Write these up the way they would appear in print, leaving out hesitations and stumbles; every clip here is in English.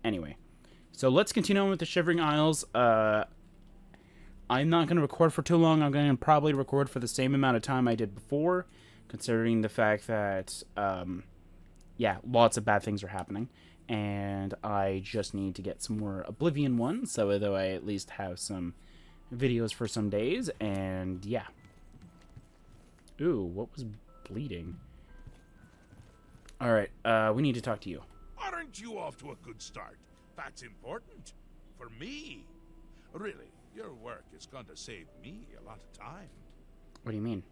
Anyway, so let's continue on with the Shivering Isles. I'm not going to record for too long. I'm going to probably record for the same amount of time I did before, considering the fact that, yeah, lots of bad things are happening. And I just need to get some more Oblivion ones, so that I at least have some videos for some days. And yeah. Ooh, what was bleeding? Alright, we need to talk to you. Aren't you off to a good start? That's important. For me. Really, your work is going to save me a lot of time. What do you mean?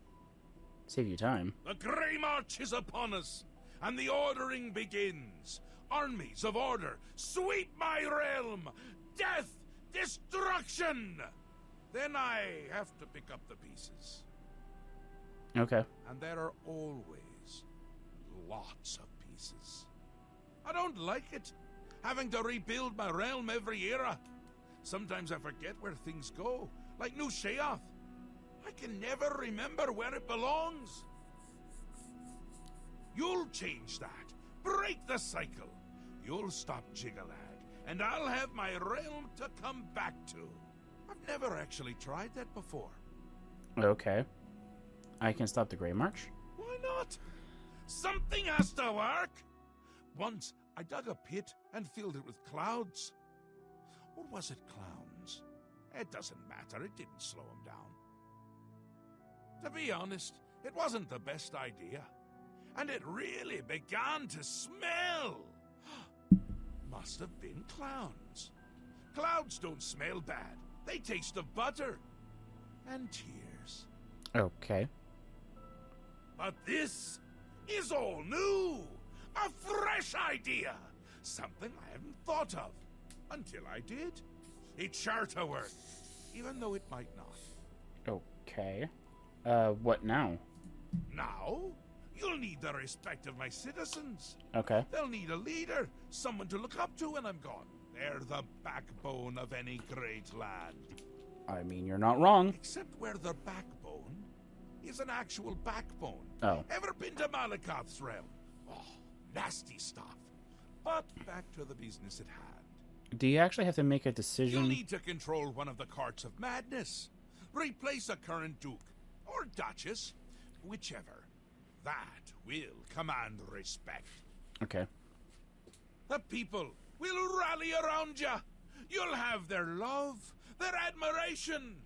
Save you time? The Grey March is upon us, and the ordering begins. Armies of order, sweep my realm! Death! Destruction! Then I have to pick up the pieces. Okay. And there are always lots of pieces. I don't like it, having to rebuild my realm every era. Sometimes I forget where things go, like New Sheoth. I can never remember where it belongs. You'll change that. Break the cycle. You'll stop Xilestar, and I'll have my realm to come back to. I've never actually tried that before. Okay. I can stop the Grey March? Why not? Something has to work. Once, I dug a pit and filled it with clouds. Or was it clowns? It doesn't matter. It didn't slow him down. To be honest, it wasn't the best idea. And it really began to smell. Must have been clowns. Clouds don't smell bad. They taste of butter. And tears. Okay. But this is all new. A fresh idea. Something I hadn't thought of. Until I did. It's sure to work. Even though it might not. Okay. What now? Now? You'll need the respect of my citizens. Okay. They'll need a leader. Someone to look up to when I'm gone. They're the backbone of any great land. I mean, you're not wrong. Except where their backbone is an actual backbone. Oh. Ever been to Malakoth's realm? Oh, nasty stuff. But back to the business at hand. Do you actually have to make a decision? You'll need to control one of the Courts of Madness. Replace a current Duke. Or Duchess. Whichever. That will command respect. Okay. The people will rally around you. You'll have their love, their admiration,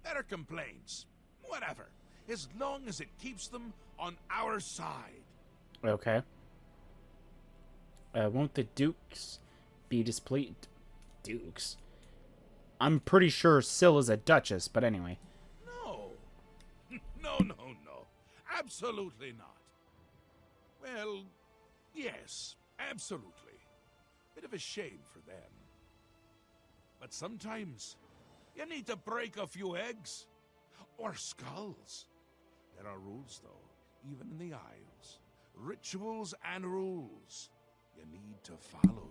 their complaints. Whatever. As long as it keeps them on our side. Okay. Won't the Dukes be displeased? Dukes? I'm pretty sure Syl is a Duchess, but anyway. No. No. Absolutely not. Well, yes, absolutely. Bit of a shame for them. But sometimes, you need to break a few eggs. Or skulls. There are rules, though, even in the Isles. Rituals and rules. You need to follow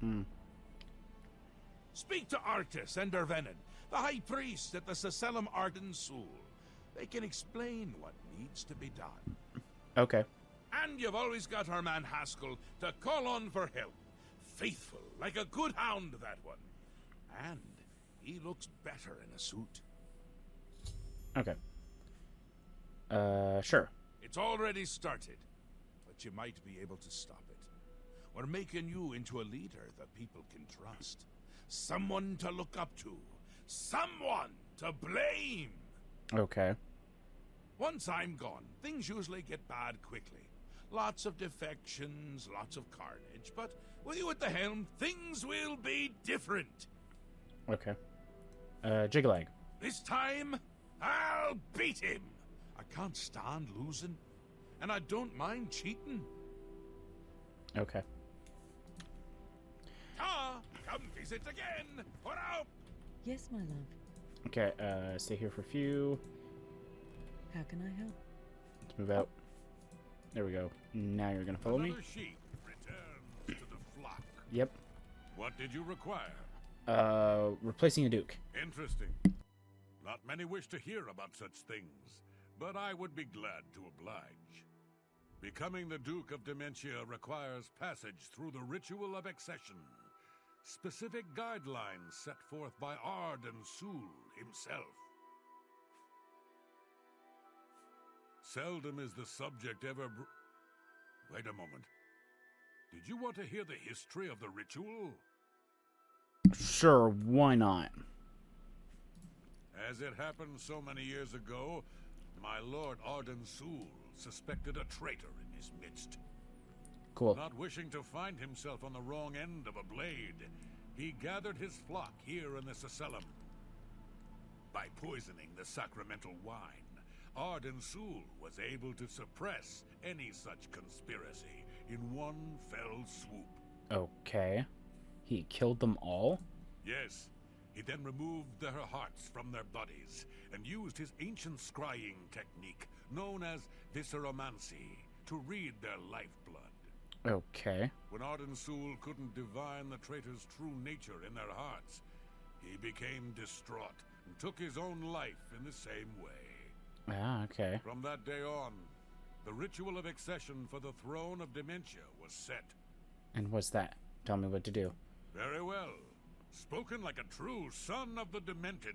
them. Speak to Artis and Dervenin, the High Priest at the Seselim Arden Sul. They can explain what needs to be done. Okay. And you've always got our man Haskell to call on for help. Faithful, like a good hound, that one. And he looks better in a suit. Okay. Sure. It's already started, but you might be able to stop it. We're making you into a leader that people can trust. Someone to look up to. Someone to blame. Okay. Once I'm gone, things usually get bad quickly. Lots of defections, lots of carnage, but with you at the helm, things will be different. Okay. Jiglag. This time, I'll beat him. I can't stand losing, and I don't mind cheating. Okay. Come visit again. For out. Yes, my love. Okay, stay here for a few. How can I help? Let's move out. There we go. Now you're gonna follow me? Another sheep returns to the flock. Yep. What did you require? Replacing a Duke. Interesting. Not many wish to hear about such things, but I would be glad to oblige. Becoming the Duke of Dementia requires passage through the ritual of accession. specific guidelines set forth by Arden himself. Seldom is the subject ever Wait a moment. Did you want to hear the history of the ritual? Sure, why not? As it happened so many years ago, my lord Arden suspected a traitor in his midst. Cool. Not wishing to find himself on the wrong end of a blade, he gathered his flock here in the Xilestar. By poisoning the sacramental wine, Arden was able to suppress any such conspiracy in one fell swoop. Okay. He killed them all? Yes. He then removed their hearts from their bodies and used his ancient scrying technique known as visceromancy to read their lifeblood. Okay. When Arden couldn't divine the traitor's true nature in their hearts, he became distraught and took his own life in the same way. Ah, okay. From that day on, the ritual of accession for the throne of Dementia was set. And what's that? Tell me what to do. Very well. Spoken like a true son of the Demented.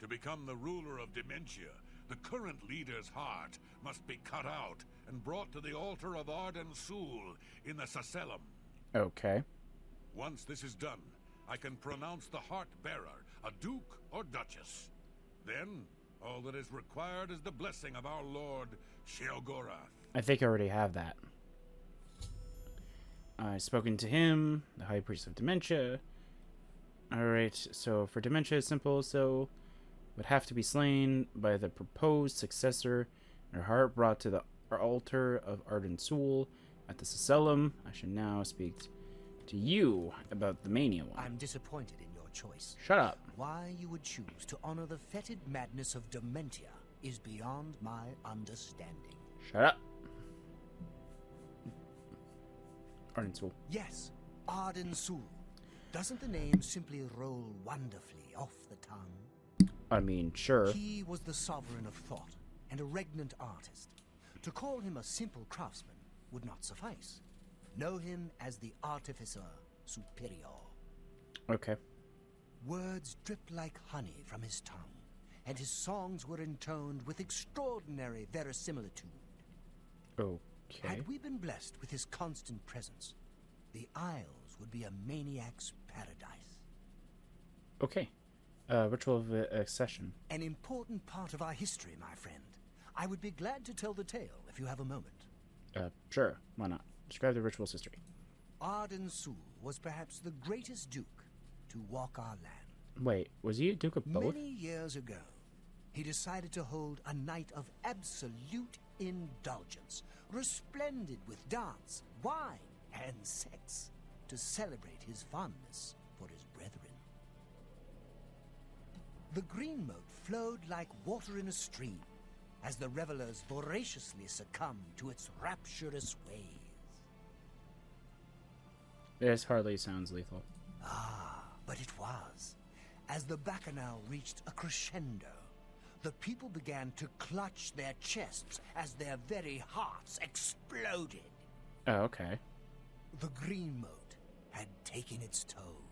To become the ruler of Dementia, the current leader's heart must be cut out and brought to the altar of Arden in the Xilestar. Okay. Once this is done, I can pronounce the heart bearer a duke or duchess. Then, all that is required is the blessing of our lord Xilestar. I think I already have that. I've spoken to him, the High Priest of Dementia. Alright, so for Dementia, it's simple, so would have to be slain by the proposed successor, and her heart brought to the altar of Arden at the Xilestar. I should now speak to you about the Mania one. I'm disappointed in your choice. Shut up. Why you would choose to honor the fetid madness of Dementia is beyond my understanding. Shut up. Arden Yes, Arden Doesn't the name simply roll wonderfully off the tongue? I mean, sure. He was the sovereign of thought and a regnant artist. To call him a simple craftsman would not suffice. Know him as the artificer superior. Okay. Words dripped like honey from his tongue, and his songs were intoned with extraordinary verisimilitude. Okay. Had we been blessed with his constant presence, the Isles would be a maniac's paradise. Okay. Ritual of accession. An important part of our history, my friend. I would be glad to tell the tale if you have a moment. Sure. Why not? Describe the ritual's history. Arden was perhaps the greatest duke to walk our land. Wait, was he a Duke of both? Many years ago, he decided to hold a night of absolute indulgence, resplendent with dance, wine, and sex, to celebrate his fondness for his brethren. The green moat flowed like water in a stream, as the revelers voraciously succumbed to its rapturous ways. This hardly sounds lethal. Ah, but it was. As the bacchanal reached a crescendo, the people began to clutch their chests as their very hearts exploded. Oh, okay. The green moat had taken its toll.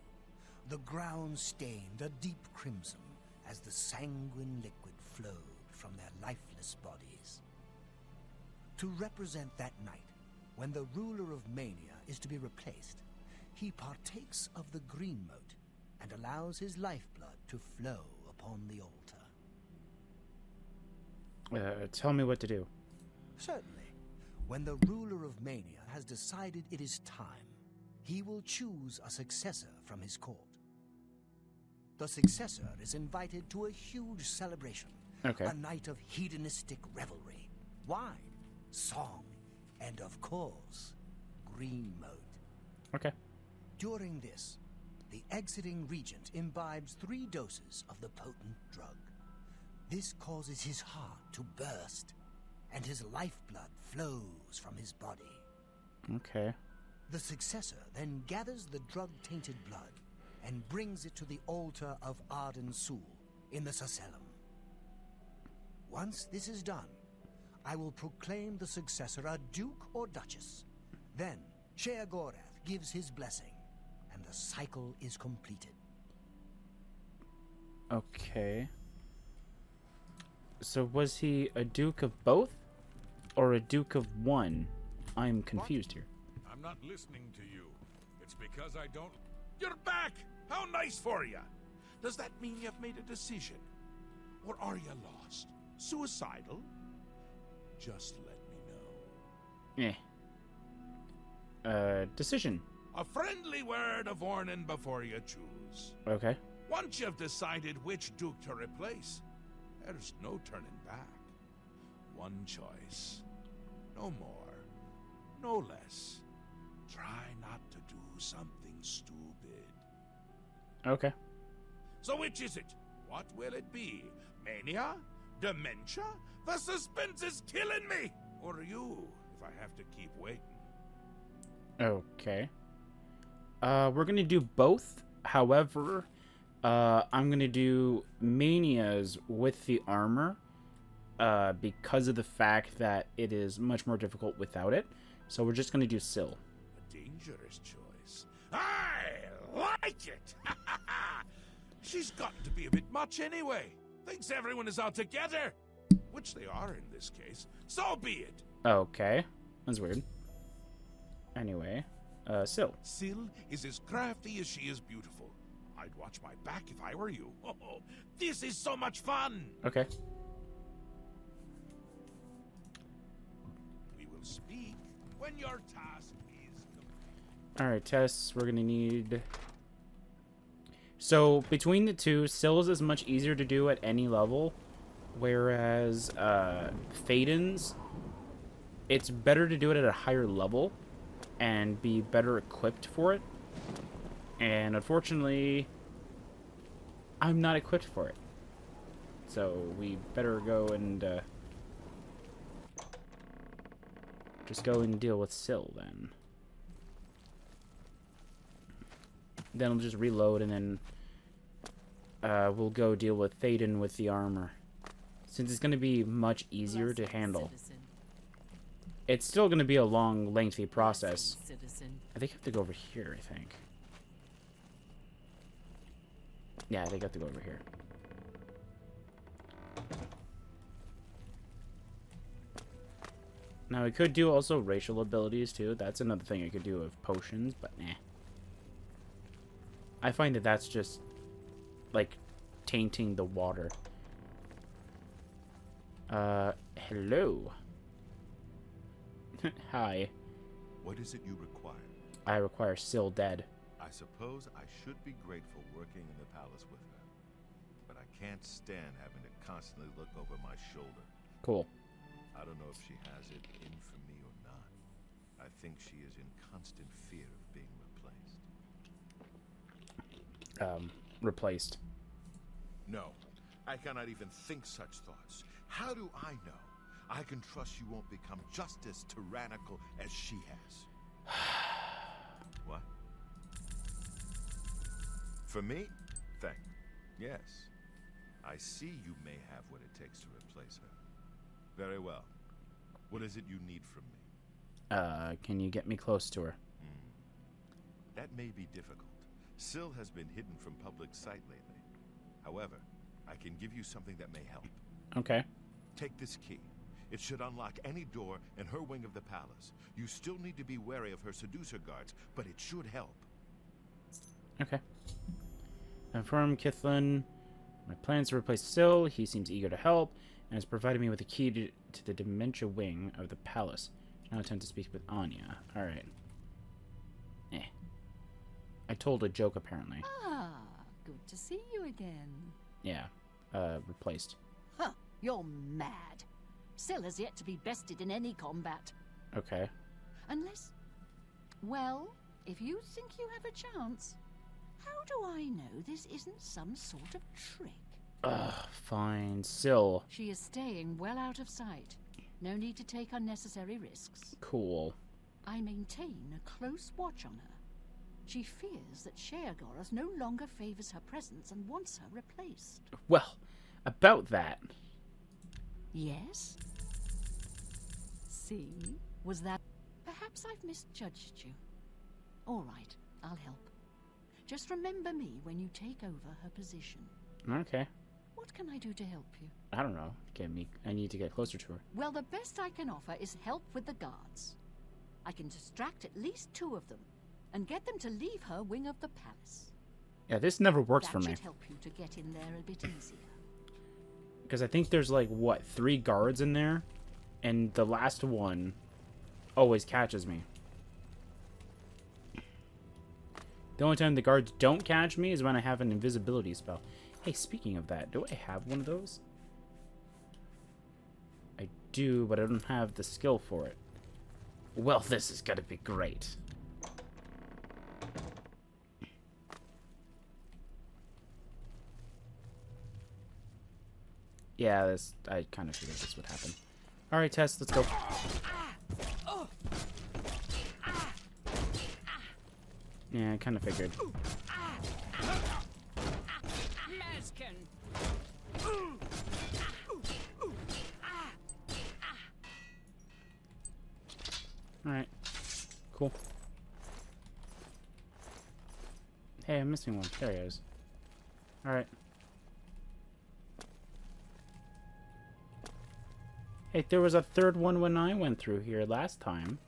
The ground stained a deep crimson as the sanguine liquid flowed from their lifeless bodies. To represent that night, when the ruler of Mania is to be replaced, he partakes of the green moat and allows his lifeblood to flow upon the altar. Tell me what to do. Certainly. When the ruler of Mania has decided it is time, he will choose a successor from his court. The successor is invited to a huge celebration, Okay. a night of hedonistic revelry, wine, song, and of course, green moat. Okay. During this, the exiting regent imbibes 3 doses of the potent drug. This causes his heart to burst, and his lifeblood flows from his body. Okay. The successor then gathers the drug-tainted blood and brings it to the altar of Arden in the Xilestar. Once this is done, I will proclaim the successor a duke or duchess. Then Xilestar gives his blessing, and the cycle is completed. Okay. So was he a Duke of both? Or a Duke of one? I'm confused here. I'm not listening to you. It's because I don't... You're back! How nice for you! Does that mean you've made a decision? Or are you lost? Suicidal? Just let me know. Decision. A friendly word of warning before you choose. Okay. Once you've decided which Duke to replace, there's no turning back. One choice. No more. No less. Try not to do something stupid. Okay. So which is it? What will it be? Mania? Dementia? The suspense is killing me! Or you, if I have to keep waiting. Okay. We're gonna do both. However, I'm gonna do Manias with the armor, because of the fact that it is much more difficult without it. So we're just gonna do Syl. A dangerous choice. I like it! She's gotten to be a bit much anyway. Thinks everyone is out to get her. Which they are in this case. So be it. Okay. That's weird. Anyway, Syl. Syl is as crafty as she is beautiful. I'd watch my back if I were you. Oh, this is so much fun. Okay. We will speak when your task is complete. Alright, tests. We're gonna need... So, between the two, Syl's is much easier to do at any level, whereas Thaden's, it's better to do it at a higher level and be better equipped for it. And unfortunately, I'm not equipped for it. So, we better go and just go and deal with Syl then. Then we'll just reload, and then we'll go deal with Thaden with the armor. Since it's going to be much easier to handle. Citizen. It's still going to be a long, lengthy process. Citizen. I think I have to go over here, I think. Yeah, I think I have to go over here. Now, I could do also racial abilities, too. That's another thing I could do with potions, but nah. I find that that's just, like, tainting the water. Hello. Hi. What is it you require? I require Syl dead. I suppose I should be grateful working in the palace with her. But I can't stand having to constantly look over my shoulder. Cool. I don't know if she has it in for me or not. I think she is in constant fear of being replaced. Replaced. No, I cannot even think such thoughts. How do I know? I can trust you won't become just as tyrannical as she has. What? For me? Thank. Yes. I see you may have what it takes to replace her. Very well. What is it you need from me? Can you get me close to her? That may be difficult. Syl has been hidden from public sight lately. However, I can give you something that may help. Okay. Take this key. It should unlock any door in her wing of the palace. You still need to be wary of her seducer guards, but it should help. Okay. Inform Kithlin. My plans to replace Syl. He seems eager to help, and has provided me with a key to the dementia wing of the palace. Now attempt to speak with Anya. Alright. I told a joke, apparently. Ah, good to see you again. Yeah. Replaced. Huh, you're mad. Syl has yet to be bested in any combat. Okay. Unless... Well, if you think you have a chance, how do I know this isn't some sort of trick? Ugh, fine. Syl. She is staying well out of sight. No need to take unnecessary risks. Cool. I maintain a close watch on her. She fears that Sheogorath no longer favors her presence and wants her replaced. Well, about that. Yes? See? Was that... Perhaps I've misjudged you. All right, I'll help. Just remember me when you take over her position. Okay. What can I do to help you? I don't know. I need to get closer to her. Well, the best I can offer is help with the guards. I can distract at least 2 of them and get them to leave her wing of the palace. Yeah, this never works That for me. should help you to get in there a bit easier. Because I think there's like, what, 3 guards in there? And the last one always catches me. The only time the guards don't catch me is when I have an invisibility spell. Hey, speaking of that, do I have one of those? I do, but I don't have the skill for it. Well, this is gonna be great. Yeah, I kind of figured this would happen. Alright, Tess, let's go. Yeah, I kind of figured. Alright. Cool. Hey, I'm missing one. There he is. Alright. Hey, there was a third one when I went through here last time.